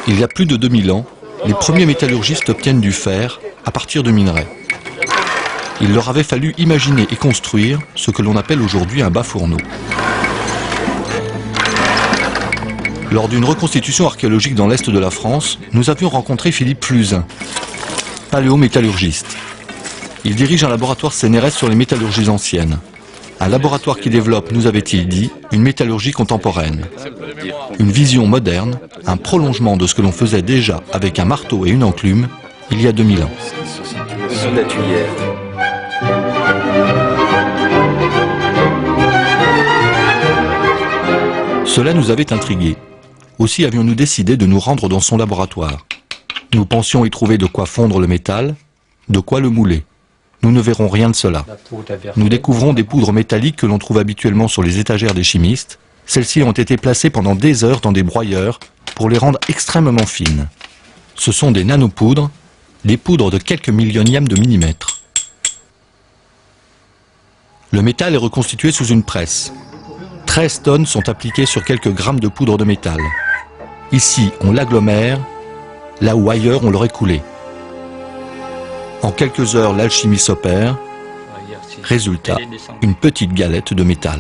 Il y a plus de 2000 ans, les premiers métallurgistes obtiennent du fer à partir de minerais. Il leur avait fallu imaginer et construire ce que l'on appelle aujourd'hui un bas-fourneau. Lors d'une reconstitution archéologique dans l'est de la France, nous avions rencontré Philippe Fluzin, paléométallurgiste. Il dirige un laboratoire CNRS sur les métallurgies anciennes. Un laboratoire qui développe, nous avait-il dit, une métallurgie contemporaine. Une vision moderne, un prolongement de ce que l'on faisait déjà avec un marteau et une enclume il y a 2000 ans. Cela nous avait intrigués. Aussi avions-nous décidé de nous rendre dans son laboratoire. Nous pensions y trouver de quoi fondre le métal, de quoi le mouler. Nous ne verrons rien de cela. Nous découvrons des poudres métalliques que l'on trouve habituellement sur les étagères des chimistes. Celles-ci ont été placées pendant des heures dans des broyeurs pour les rendre extrêmement fines. Ce sont des nanopoudres, des poudres de quelques millionièmes de millimètre. Le métal est reconstitué sous une presse. 13 tonnes sont appliquées sur quelques grammes de poudre de métal. Ici, on l'agglomère, là où ailleurs on l'aurait coulé. En quelques heures, l'alchimie s'opère. Résultat, une petite galette de métal.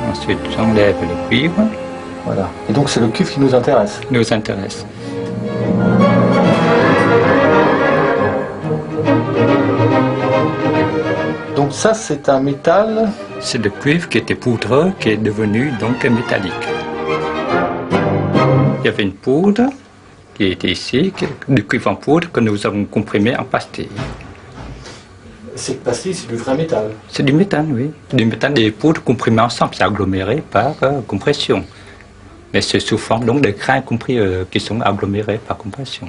Ensuite, j'enlève le cuivre. Voilà. Et donc c'est le cuivre qui nous intéresse. Nous intéresse. Donc ça, c'est un métal. C'est le cuivre qui était poudreux, qui est devenu donc métallique. Il y avait une poudre qui était ici, du cuivre en poudre que nous avons comprimé en pastille. Cette pastille, c'est du vrai métal. C'est du métal, oui. Du métal et des poudres comprimées ensemble, c'est aggloméré par compression. Mais c'est sous forme donc de grains compris qui sont agglomérés par compression.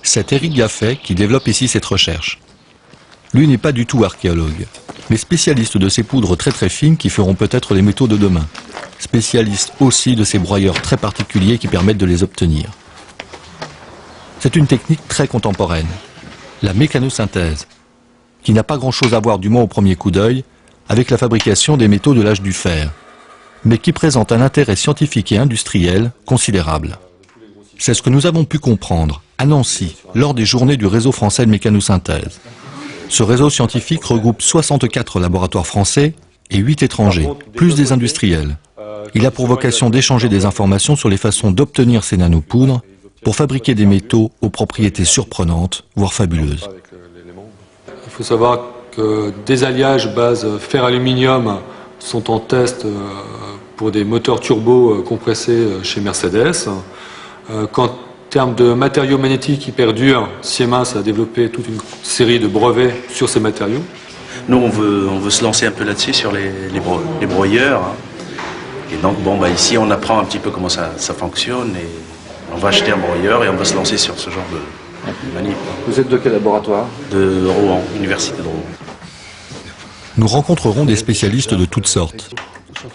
C'est Éric Gaffet qui développe ici cette recherche. Lui n'est pas du tout archéologue, mais spécialiste de ces poudres très fines qui feront peut-être les métaux de demain. Spécialiste aussi de ces broyeurs très particuliers qui permettent de les obtenir. C'est une technique très contemporaine, la mécanosynthèse, qui n'a pas grand-chose à voir, du moins au premier coup d'œil, avec la fabrication des métaux de l'âge du fer, mais qui présente un intérêt scientifique et industriel considérable. C'est ce que nous avons pu comprendre à Nancy, lors des journées du réseau français de mécanosynthèse. Ce réseau scientifique regroupe 64 laboratoires français et 8 étrangers, plus des industriels. Il a pour vocation d'échanger des informations sur les façons d'obtenir ces nanopoudres pour fabriquer des métaux aux propriétés surprenantes, voire fabuleuses. Il faut savoir que des alliages base fer-aluminium sont en test pour des moteurs turbo compressés chez Mercedes. Qu'en termes de matériaux magnétiques qui perdurent, Siemens a développé toute une série de brevets sur ces matériaux. Nous, on veut se lancer un peu là-dessus sur les broyeurs. Et donc, ici, on apprend un petit peu comment ça fonctionne. Et on va acheter un broyeur et on va se lancer sur ce genre de manip. Vous êtes de quel laboratoire? De Rouen, Université de Rouen. Nous rencontrerons des spécialistes de toutes sortes.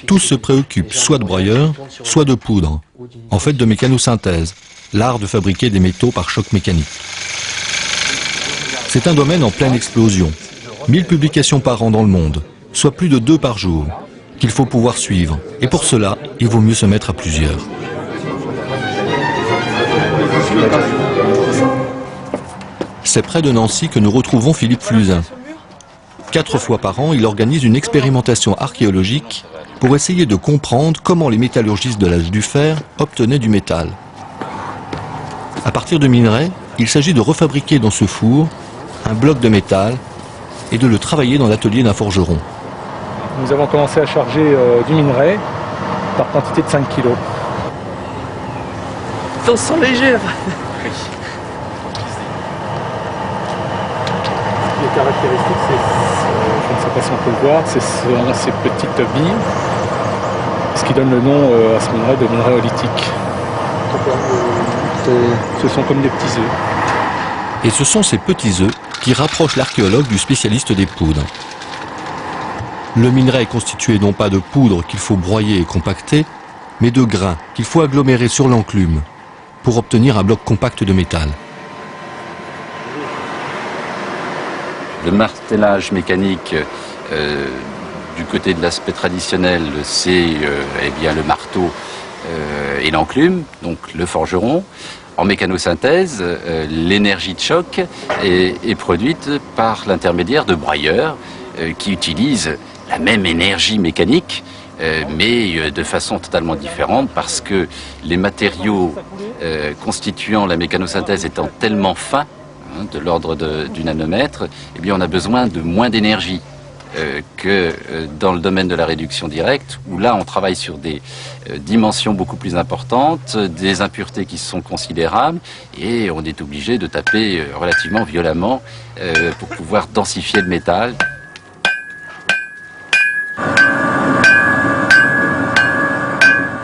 Tous se préoccupent soit de broyeurs, soit de poudre, en fait de mécanosynthèse, l'art de fabriquer des métaux par choc mécanique. C'est un domaine en pleine explosion. 1000 publications par an dans le monde, soit plus de 2 par jour, qu'il faut pouvoir suivre. Et pour cela, il vaut mieux se mettre à plusieurs. C'est près de Nancy que nous retrouvons Philippe Fluzin. 4 fois par an, il organise une expérimentation archéologique pour essayer de comprendre comment les métallurgistes de l'âge du fer obtenaient du métal. À partir de minerais, il s'agit de refabriquer dans ce four un bloc de métal et de le travailler dans l'atelier d'un forgeron. Nous avons commencé à charger du minerai par quantité de 5 kg. On sent légère. Les caractéristiques, je ne sais pas si on peut le voir, c'est ces petites billes, ce qui donne le nom à ce minerai de minerai olytique. Ce sont comme des petits œufs. Et ce sont ces petits œufs qui rapprochent l'archéologue du spécialiste des poudres. Le minerai est constitué non pas de poudre qu'il faut broyer et compacter, mais de grains qu'il faut agglomérer sur l'enclume pour obtenir un bloc compact de métal. Le martelage mécanique, du côté de l'aspect traditionnel, c'est eh bien le marteau et l'enclume, donc le forgeron. En mécanosynthèse, l'énergie de choc est produite par l'intermédiaire de broyeurs qui utilisent la même énergie mécanique, mais de façon totalement différente, parce que les matériaux constituant la mécanosynthèse étant tellement fins, de l'ordre du nanomètre, eh bien on a besoin de moins d'énergie que dans le domaine de la réduction directe, où là on travaille sur des dimensions beaucoup plus importantes, des impuretés qui sont considérables, et on est obligé de taper relativement violemment pour pouvoir densifier le métal.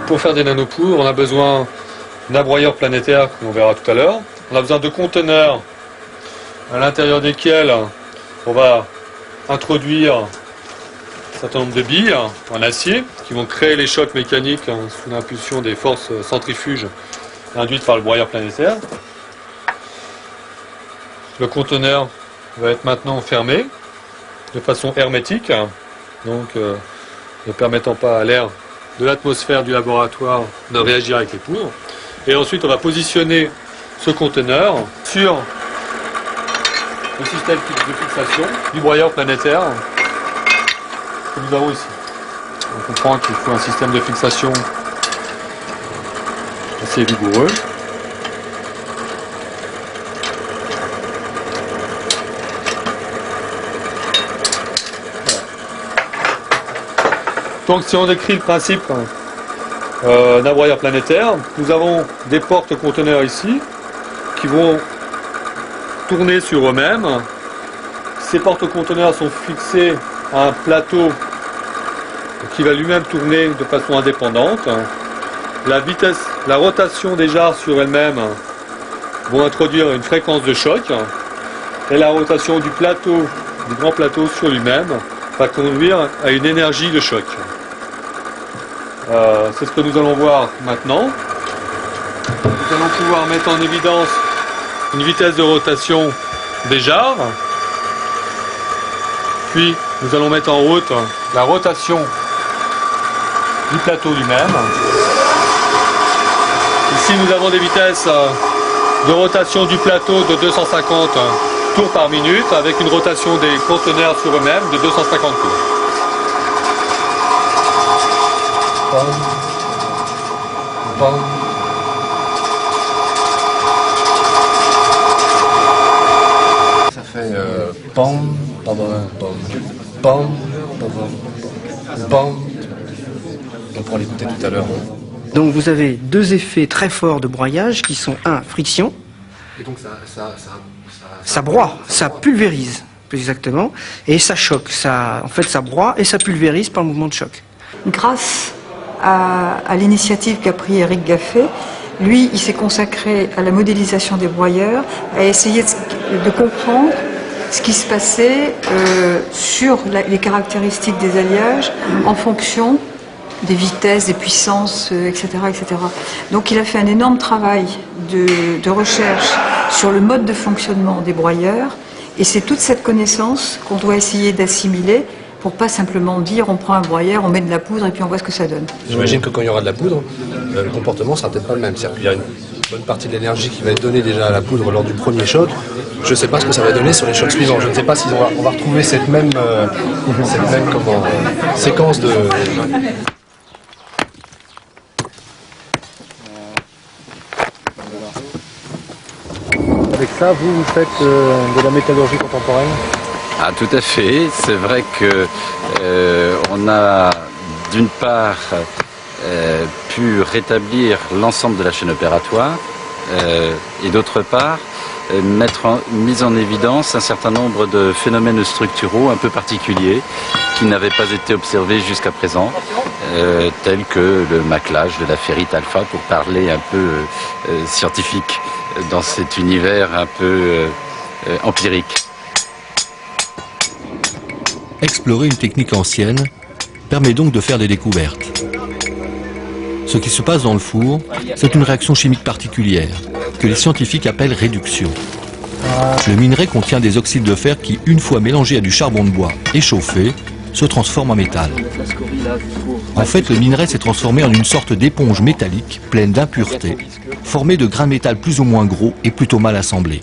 Pour faire des nanopoudres, on a besoin d'un broyeur planétaire, qu'on verra tout à l'heure. On a besoin de conteneurs à l'intérieur desquels on va introduire un certain nombre de billes en acier qui vont créer les chocs mécaniques sous l'impulsion des forces centrifuges induites par le broyeur planétaire. Le conteneur va être maintenant fermé de façon hermétique, donc ne permettant pas à l'air de l'atmosphère du laboratoire de réagir avec les poudres. Et ensuite on va positionner ce conteneur sur le système de fixation du broyeur planétaire que nous avons ici. On comprend qu'il faut un système de fixation assez vigoureux. Donc si on décrit le principe d'un broyeur planétaire, nous avons des portes conteneurs ici qui vont tourner sur eux-mêmes. Ces porte-conteneurs sont fixés à un plateau qui va lui-même tourner de façon indépendante. La vitesse, la rotation des jarres sur elles-mêmes vont introduire une fréquence de choc, et la rotation du plateau, du grand plateau sur lui-même, va conduire à une énergie de choc. C'est ce que nous allons voir maintenant. Nous allons pouvoir mettre en évidence une vitesse de rotation des jarres, puis nous allons mettre en route la rotation du plateau lui-même. Ici nous avons des vitesses de rotation du plateau de 250 tours par minute, avec une rotation des conteneurs sur eux-mêmes de 250 tours. Ça fait pam, pam, pam, pam, pam, pam. On pourra l'écouter tout à l'heure. Donc vous avez deux effets très forts de broyage qui sont friction. Et donc Ça broie, ça pulvérise plus exactement, et ça choque. En fait ça broie et ça pulvérise par le mouvement de choc. Grâce à l'initiative qu'a pris Eric Gaffet, lui, il s'est consacré à la modélisation des broyeurs, à essayer de comprendre ce qui se passait sur les caractéristiques des alliages en fonction des vitesses, des puissances, etc., etc. Donc il a fait un énorme travail de recherche sur le mode de fonctionnement des broyeurs, et c'est toute cette connaissance qu'on doit essayer d'assimiler pour pas simplement dire on prend un broyeur, on met de la poudre et puis on voit ce que ça donne. J'imagine que quand il y aura de la poudre, le comportement sera peut-être pas le même. C'est-à-dire qu'il y a une bonne partie de l'énergie qui va être donnée déjà à la poudre lors du premier choc. Je ne sais pas ce que ça va donner sur les chocs suivants. Je ne sais pas si on va retrouver cette même séquence de... Avec ça, vous faites de la métallurgie contemporaine? Ah, tout à fait. C'est vrai que on a d'une part pu rétablir l'ensemble de la chaîne opératoire et d'autre part mise en évidence un certain nombre de phénomènes structuraux un peu particuliers qui n'avaient pas été observés jusqu'à présent, tels que le maclage de la ferrite alpha, pour parler un peu scientifique dans cet univers un peu empirique. Explorer une technique ancienne permet donc de faire des découvertes. Ce qui se passe dans le four, c'est une réaction chimique particulière, que les scientifiques appellent réduction. Le minerai contient des oxydes de fer qui, une fois mélangés à du charbon de bois et chauffés, se transforment en métal. En fait, le minerai s'est transformé en une sorte d'éponge métallique pleine d'impuretés, formée de grains de métal plus ou moins gros et plutôt mal assemblés.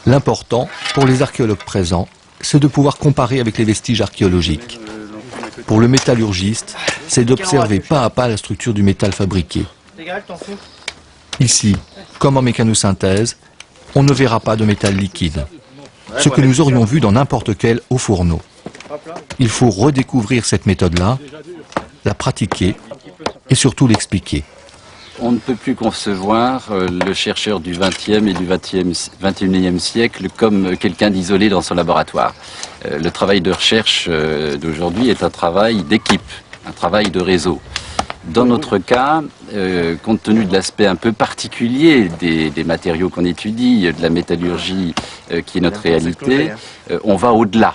L'important, pour les archéologues présents, c'est de pouvoir comparer avec les vestiges archéologiques. Pour le métallurgiste, c'est d'observer pas à pas la structure du métal fabriqué. Ici, comme en mécanosynthèse, on ne verra pas de métal liquide, ce que nous aurions vu dans n'importe quel haut fourneau. Il faut redécouvrir cette méthode-là, la pratiquer et surtout l'expliquer. On ne peut plus concevoir le chercheur du XXe et du XXIe siècle comme quelqu'un d'isolé dans son laboratoire. Le travail de recherche d'aujourd'hui est un travail d'équipe, un travail de réseau. Dans notre cas, compte tenu de l'aspect un peu particulier des matériaux qu'on étudie, de la métallurgie qui est notre réalité, on va au-delà.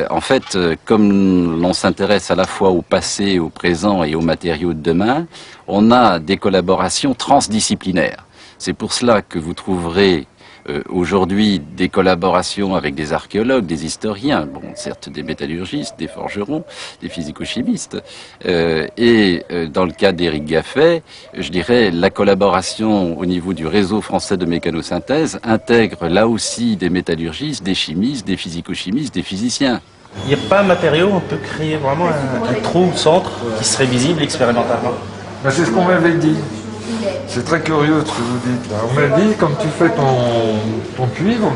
En fait, comme l'on s'intéresse à la fois au passé, au présent et aux matériaux de demain, on a des collaborations transdisciplinaires. C'est pour cela que vous trouverez aujourd'hui des collaborations avec des archéologues, des historiens, bon, certes des métallurgistes, des forgerons, des physico-chimistes. Et dans le cas d'Éric Gaffet, je dirais la collaboration au niveau du réseau français de mécanosynthèse intègre là aussi des métallurgistes, des chimistes, des physico-chimistes, des physiciens. Il n'y a pas un matériau où on peut créer vraiment un trou au centre qui serait visible expérimentalement. Ben, c'est ce qu'on m'avait dit. C'est très curieux ce que vous dites là. On m'a dit, quand tu fais ton cuivre,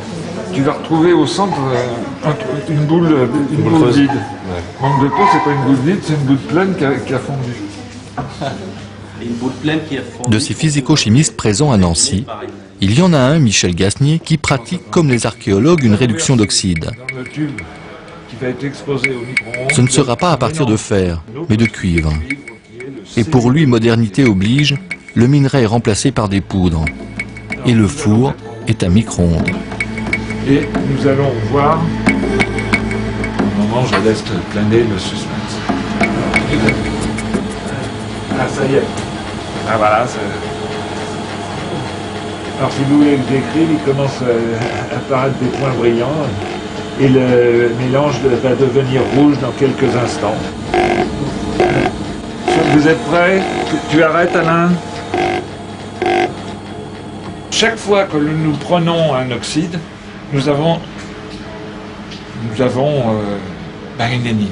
tu vas retrouver au centre une boule vide. Manque de peau, c'est pas une boule vide, c'est une boule pleine qui a fondu. Une boule pleine qui a fondu. De ces physico-chimistes présents à Nancy, il y en a un, Michel Gasnier, qui pratique comme les archéologues une réduction d'oxyde. Ce ne sera pas à partir de fer, mais de cuivre. Et pour lui, modernité oblige, le minerai est remplacé par des poudres. Et le four est à micro-ondes. Et nous allons voir, au moment je laisse planer le suspense. Ah, ça y est. Ah voilà. Alors si vous voulez le décrire, il commence à apparaître des points brillants. Et le mélange va devenir rouge dans quelques instants. Vous êtes prêts? Tu arrêtes, Alain? Chaque fois que nous prenons un oxyde, nous avons une énigme.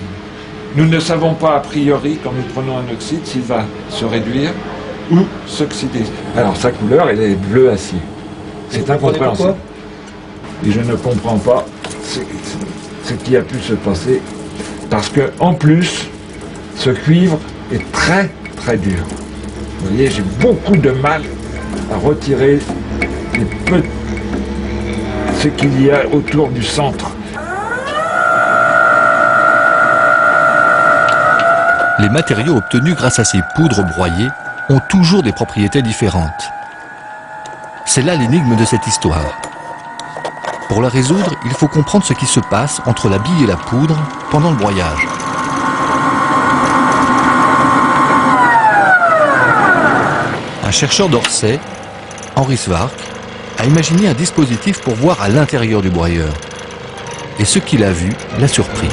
Nous ne savons pas a priori, quand nous prenons un oxyde, s'il va se réduire ou s'oxyder. Alors sa couleur, elle est bleu acier. C'est incompréhensible. Et je ne comprends pas ce qui a pu se passer, parce que en plus, ce cuivre est très très dur. Vous voyez, j'ai beaucoup de mal à retirer ce qu'il y a autour du centre. Les matériaux obtenus grâce à ces poudres broyées ont toujours des propriétés différentes. C'est là l'énigme de cette histoire. Pour la résoudre, il faut comprendre ce qui se passe entre la bille et la poudre pendant le broyage. Un chercheur d'Orsay, Henri Svark, a imaginé un dispositif pour voir à l'intérieur du broyeur. Et ce qu'il a vu l'a surpris.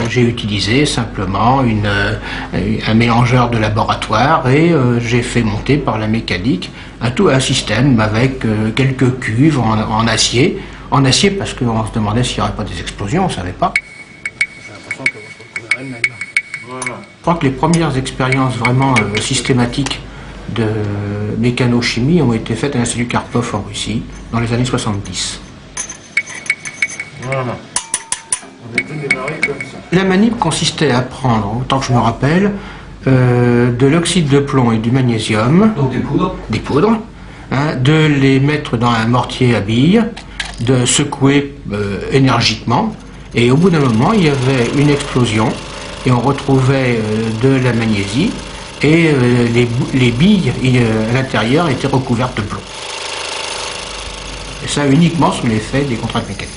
J'ai utilisé simplement un mélangeur de laboratoire et j'ai fait monter par la mécanique un système avec quelques cuves en acier. En acier parce qu'on se demandait s'il n'y aurait pas des explosions, on ne savait pas. Je crois que les premières expériences vraiment systématiques de mécanochimie ont été faites à l'Institut Karpov en Russie dans les années 70. Voilà. On était démarré comme ça. La manip consistait à prendre, autant que je me rappelle, de l'oxyde de plomb et du magnésium, Donc des poudres, hein, de les mettre dans un mortier à billes, de secouer énergiquement, et au bout d'un moment, il y avait une explosion, et on retrouvait de la magnésie, et les billes à l'intérieur étaient recouvertes de plomb. Et ça uniquement sous l'effet des contraintes mécaniques.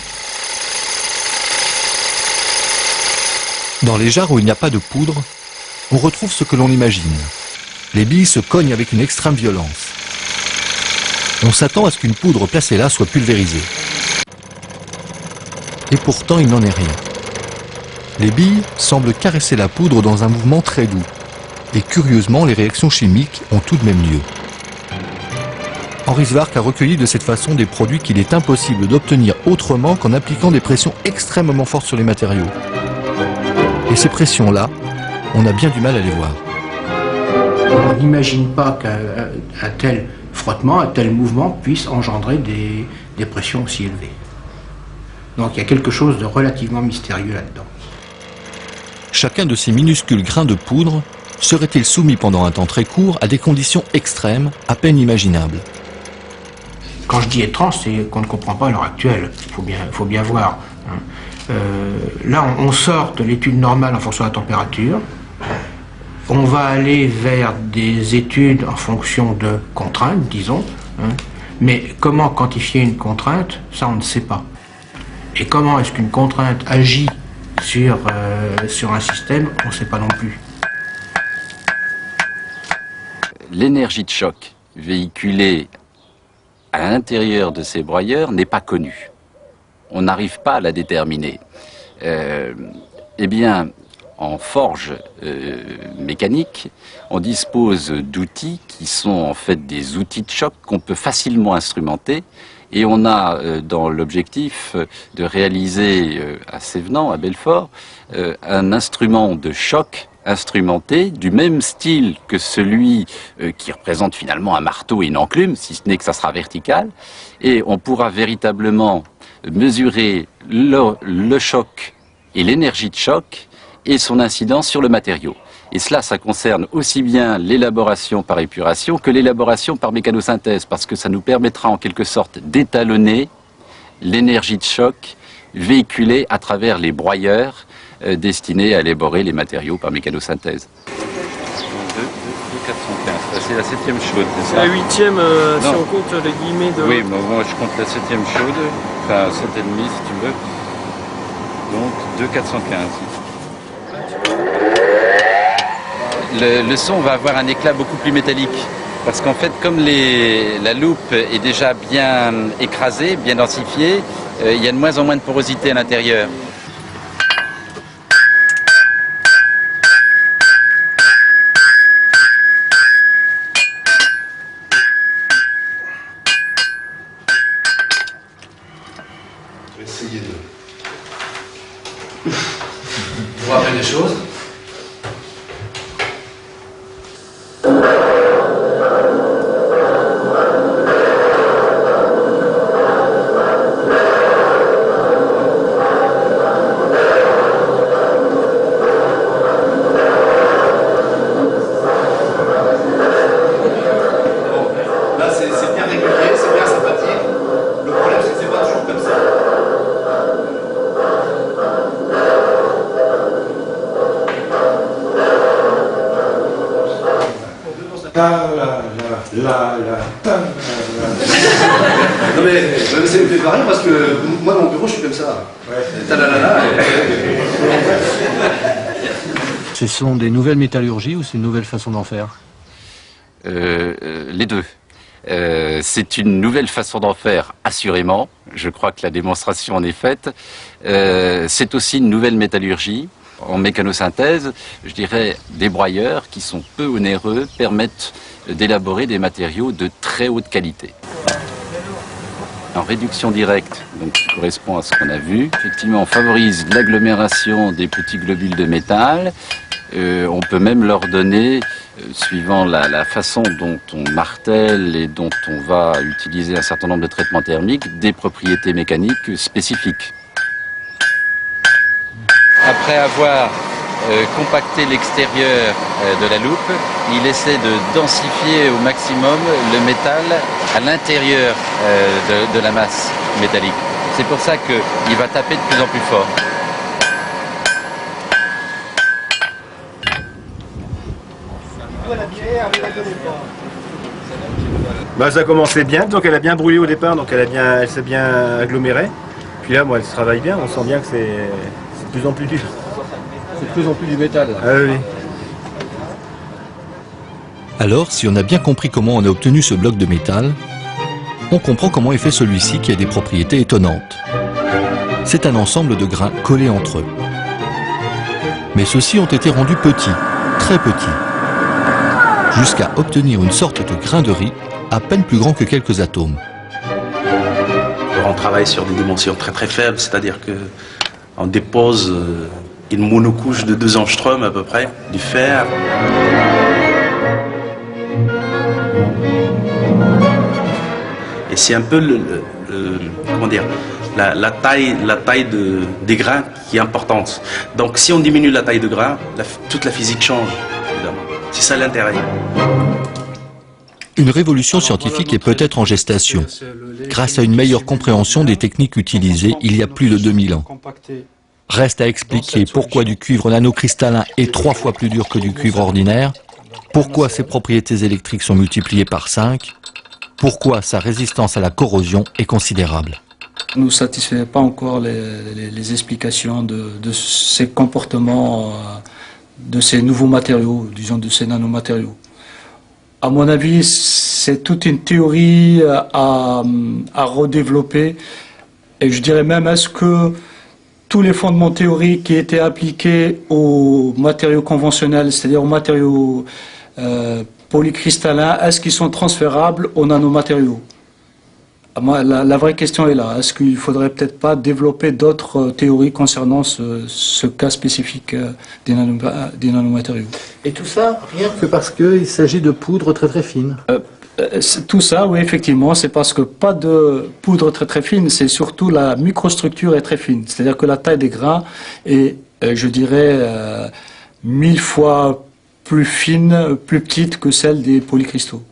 Dans les jarres où il n'y a pas de poudre, on retrouve ce que l'on imagine. Les billes se cognent avec une extrême violence. On s'attend à ce qu'une poudre placée là soit pulvérisée. Et pourtant, il n'en est rien. Les billes semblent caresser la poudre dans un mouvement très doux. Et curieusement, les réactions chimiques ont tout de même lieu. Henri Svark a recueilli de cette façon des produits qu'il est impossible d'obtenir autrement qu'en appliquant des pressions extrêmement fortes sur les matériaux. Et ces pressions-là, on a bien du mal à les voir. On n'imagine pas qu'un tel frottement, un tel mouvement puisse engendrer des pressions aussi élevées. Donc il y a quelque chose de relativement mystérieux là-dedans. Chacun de ces minuscules grains de poudre serait-il soumis pendant un temps très court à des conditions extrêmes, à peine imaginables? Quand je dis étrange, c'est qu'on ne comprend pas à l'heure actuelle. Il faut bien voir. Là, on sort de l'étude normale en fonction de la température. On va aller vers des études en fonction de contraintes, disons. Mais comment quantifier une contrainte, ça on ne sait pas. Et comment est-ce qu'une contrainte agit sur un système, on ne sait pas non plus. L'énergie de choc véhiculée à l'intérieur de ces broyeurs n'est pas connue. On n'arrive pas à la déterminer. Eh bien, en forge mécanique, on dispose d'outils qui sont en fait des outils de choc qu'on peut facilement instrumenter. Et on a dans l'objectif de réaliser à Sévenant, à Belfort, un instrument de choc instrumenté du même style que celui qui représente finalement un marteau et une enclume, si ce n'est que ça sera vertical. Et on pourra véritablement mesurer le choc et l'énergie de choc et son incidence sur le matériau. Et cela, ça concerne aussi bien l'élaboration par épuration que l'élaboration par mécanosynthèse, parce que ça nous permettra en quelque sorte d'étalonner l'énergie de choc véhiculée à travers les broyeurs destinés à élaborer les matériaux par mécanosynthèse. 415, c'est la 7e chaude, c'est ça? La 8e, si on compte les guillemets de... Oui, moi je compte la 7e chaude, enfin 7,5 si tu veux. Donc 2,415. Le son va avoir un éclat beaucoup plus métallique. Parce qu'en fait, comme la loupe est déjà bien écrasée, bien densifiée, il y a de moins en moins de porosité à l'intérieur. Je vais essayer de vous rappeler des choses. Non mais ça me fait pareil parce que moi dans mon bureau je suis comme ça. Ce sont des nouvelles métallurgies ou c'est une nouvelle façon d'en faire? Les deux. C'est une nouvelle façon d'en faire, assurément. Je crois que la démonstration en est faite. C'est aussi une nouvelle métallurgie. En mécanosynthèse, je dirais, des broyeurs qui sont peu onéreux permettent d'élaborer des matériaux de très haute qualité. En réduction directe, donc qui correspond à ce qu'on a vu, effectivement on favorise l'agglomération des petits globules de métal. On peut même leur donner, suivant la façon dont on martèle et dont on va utiliser un certain nombre de traitements thermiques, des propriétés mécaniques spécifiques. Après avoir compacté l'extérieur de la loupe, il essaie de densifier au maximum le métal à l'intérieur de la masse métallique. C'est pour ça qu'il va taper de plus en plus fort. Bah, ça commençait bien, donc elle a bien brûlé au départ, donc elle s'est bien agglomérée. Puis là, moi, elle travaille bien, on sent bien que c'est de plus en plus dur. C'est de plus en plus du métal. Là. Ah oui. Alors, si on a bien compris comment on a obtenu ce bloc de métal, on comprend comment est fait celui-ci qui a des propriétés étonnantes. C'est un ensemble de grains collés entre eux. Mais ceux-ci ont été rendus petits, très petits, jusqu'à obtenir une sorte de grain de riz à peine plus grand que quelques atomes. On travaille sur des dimensions très très faibles, c'est-à-dire qu'on dépose une monocouche de 2 angstroms à peu près, du fer. Et c'est un peu comment dire, la taille des grains qui est importante. Donc si on diminue la taille de grains, toute la physique change, évidemment. C'est ça l'intérêt. Une révolution scientifique est peut-être en gestation, grâce à une meilleure compréhension des techniques utilisées il y a plus de 2000 ans. Reste à expliquer pourquoi du cuivre nanocristallin est 3 fois plus dur que du cuivre ordinaire, pourquoi ses propriétés électriques sont multipliées par 5, pourquoi sa résistance à la corrosion est considérable. Ne nous satisfait pas encore les explications de ces comportements, de ces nouveaux matériaux, disons de ces nanomatériaux. À mon avis, c'est toute une théorie à redévelopper. Et je dirais même, est-ce que tous les fondements théoriques qui étaient appliqués aux matériaux conventionnels, c'est-à-dire aux matériaux polycristallins, est-ce qu'ils sont transférables aux nanomatériaux? La vraie question est là. Est-ce qu'il ne faudrait peut-être pas développer d'autres théories concernant ce cas spécifique des nanomatériaux? Et tout ça, rien que parce qu'il s'agit de poudre très très fine. Tout ça, oui, effectivement, c'est parce que pas de poudre très très fine, c'est surtout la microstructure est très fine. C'est-à-dire que la taille des grains est, je dirais, 1000 fois plus fine, plus petite que celle des polycristaux.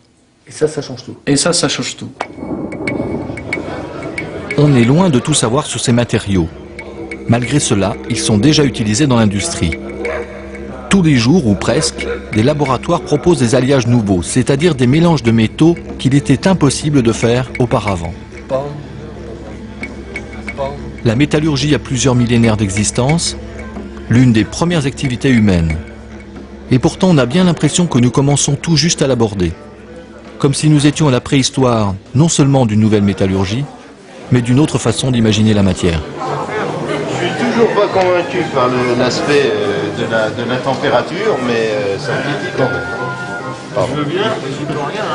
Et ça change tout. Et ça change tout. On est loin de tout savoir sur ces matériaux. Malgré cela, ils sont déjà utilisés dans l'industrie. Tous les jours, ou presque, des laboratoires proposent des alliages nouveaux, c'est-à-dire des mélanges de métaux qu'il était impossible de faire auparavant. La métallurgie a plusieurs millénaires d'existence, l'une des premières activités humaines. Et pourtant, on a bien l'impression que nous commençons tout juste à l'aborder. Comme si nous étions à la préhistoire, non seulement d'une nouvelle métallurgie, mais d'une autre façon d'imaginer la matière. Je suis toujours pas convaincu par l'aspect de la température, mais ça me dit quand même. Je veux bien, je peux rien.